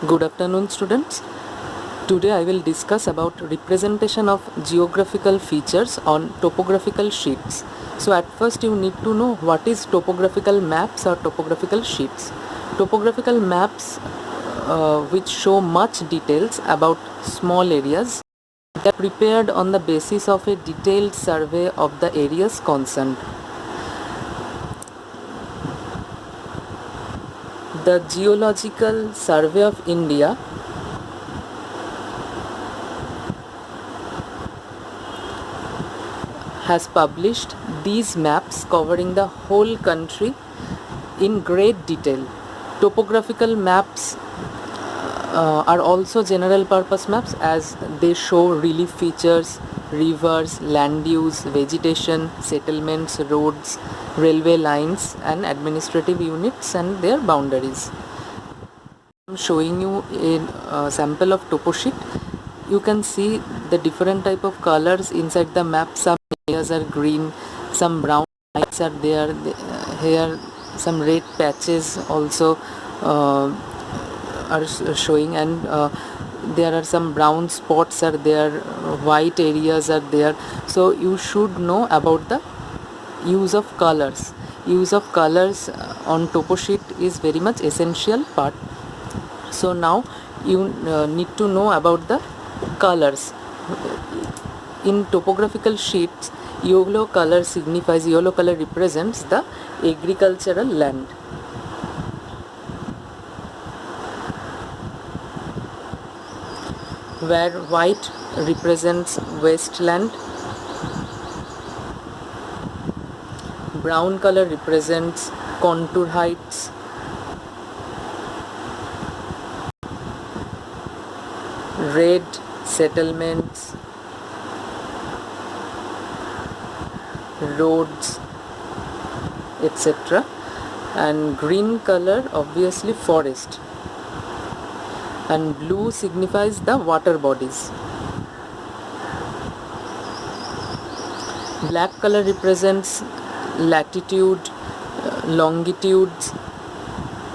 Good afternoon, students. Today I will discuss about representation of geographical features on topographical sheets. So at first you need to know what is topographical maps or topographical sheets. Topographical maps which show much details about small areas, they are prepared on the basis of a detailed survey of the areas concerned. The Geological Survey of India has published these maps covering the whole country in great detail. Topographical maps are also general purpose maps as they show relief features, rivers, land use, vegetation, settlements, roads, railway lines and administrative units and their boundaries. I'm showing you a sample of topo sheet. You can see the different type of colors inside the map. Some areas are green, some brown lines are there. Here some red patches also are showing, and there are some brown spots are there, white areas are there. So you should know about the use of colors. Use of colors on topo sheet is very much essential part. So now you need to know about the colors. In topographical sheets, yellow color represents the agricultural land. Where white represents wasteland, brown color represents contour heights, red settlements, roads, etc. and green color obviously forest, and blue signifies the water bodies. Black color represents latitude, longitudes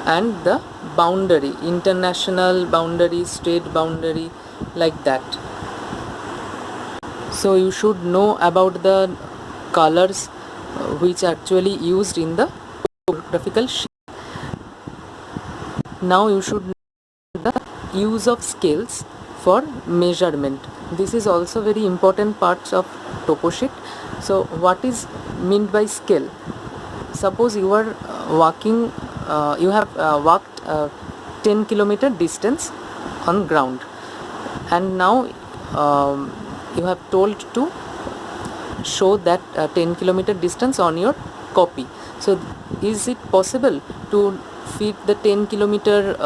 and the boundary, international boundary, state boundary, like that. So you should know about the colors which are actually used in the topographical sheet. Now you should know the use of scales for measurement. This is also very important parts of topo sheet. So what is meant by scale? Suppose you are walking, you have walked 10-kilometer distance on ground, and now you have told to show that 10-kilometer distance on your copy. So is it possible to fit the 10-kilometer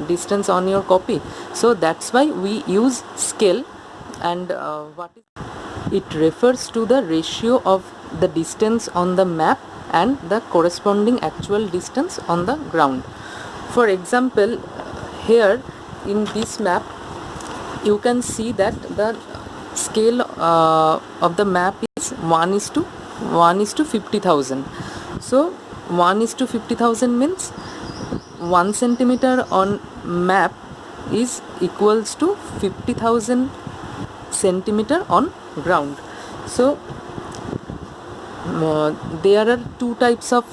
distance on your copy? So that's why we use scale. And it refers to the ratio of the distance on the map and the corresponding actual distance on the ground. For example, here in this map you can see that the scale of the map is 1:50,000. So 1:50,000 means 1 centimeter on map is equals to 50,000 centimeter on ground. So there are two types of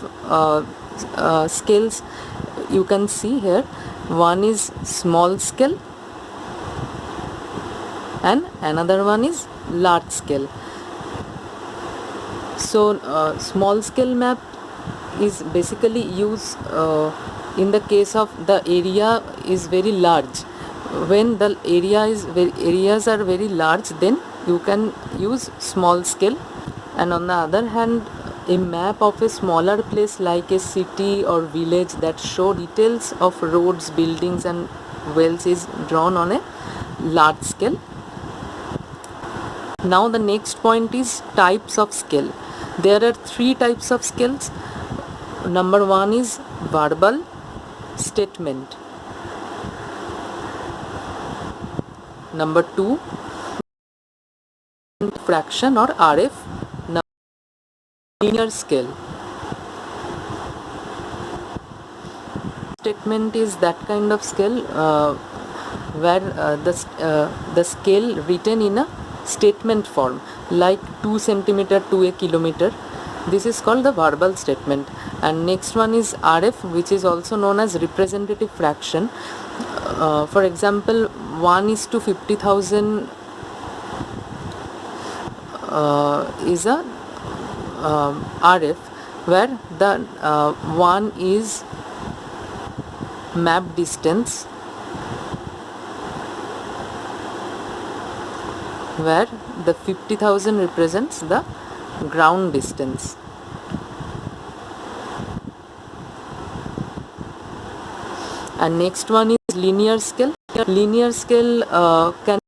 scales you can see here. One is small scale and another one is large scale. So small scale map is basically used in the case of the area is very large. When the areas are very large, then you can use small scale. And on the other hand, a map of a smaller place like a city or village that show details of roads, buildings and wells is drawn on a large scale. Now the next point is types of scale. There are three types of scales. Number one is verbal statement. Number two, fraction or RF. Linear scale. statement is that kind of scale where the scale written in a statement form, like 2 centimeter to a kilometer. This is called the verbal statement. And next one is RF, which is also known as representative fraction. For example, 1:50,000 is a RF, where the 1 is map distance, where the 50,000 represents the ground distance. And next one is linear scale. Linear scale can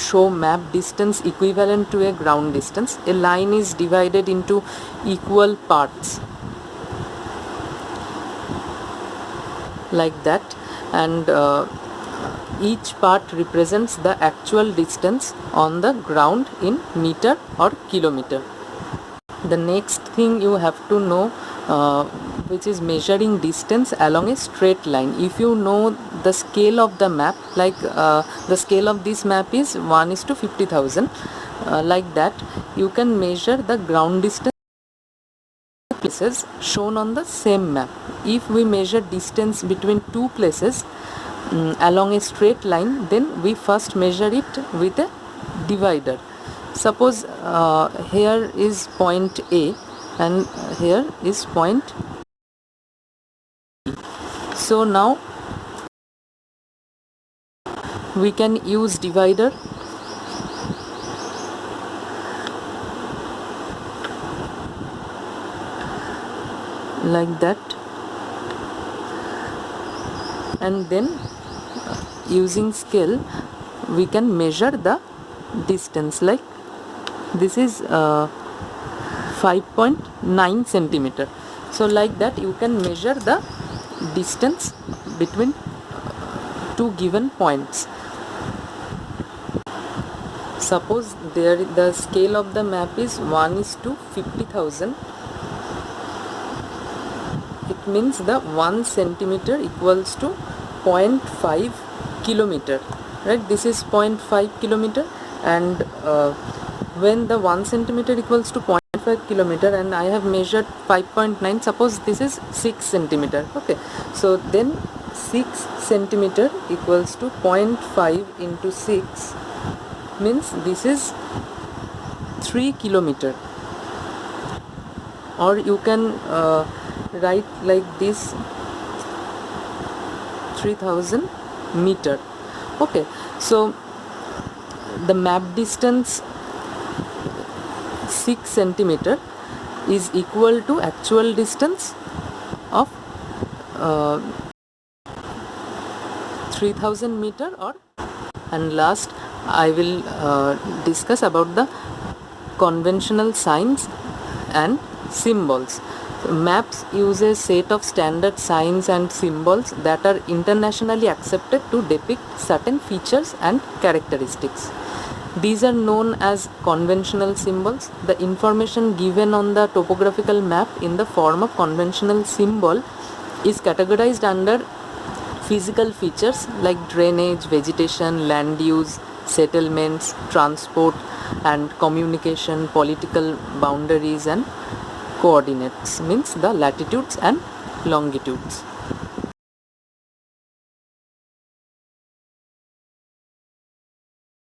show map distance equivalent to a ground distance. A line is divided into equal parts like that, and each part represents the actual distance on the ground in meter or kilometer. The next thing you have to know, which is measuring distance along a straight line. If you know the scale of the map, like the scale of this map is 1:50,000, like that, you can measure the ground distance places shown on the same map. If we measure distance between two places along a straight line, then we first measure it with a divider. Suppose here is point A and here is point B. So now we can use divider like that, and then using scale we can measure the distance. Like this is 5.9 centimeter. So like that you can measure the distance between two given points. Suppose there the scale of the map is 1:50,000. It means the 1 centimeter equals to 0.5 kilometer, right? This is 0.5 kilometer, and when the 1 centimeter equals to 0.5 kilometer and I have measured 5.9, suppose this is 6 centimeter. Okay, so then 6 centimeter equals to 0.5 into 6 means this is 3 kilometer, or you can write like this, 3000 meter. Okay, so the map distance 6 centimeter is equal to actual distance of 3000 meter. And last I will discuss about the conventional signs and symbols. Maps use a set of standard signs and symbols that are internationally accepted to depict certain features and characteristics. These are known as conventional symbols. The information given on the topographical map in the form of conventional symbol is categorized under physical features like drainage, vegetation, land use, settlements, transport and communication, political boundaries, and coordinates means the latitudes and longitudes.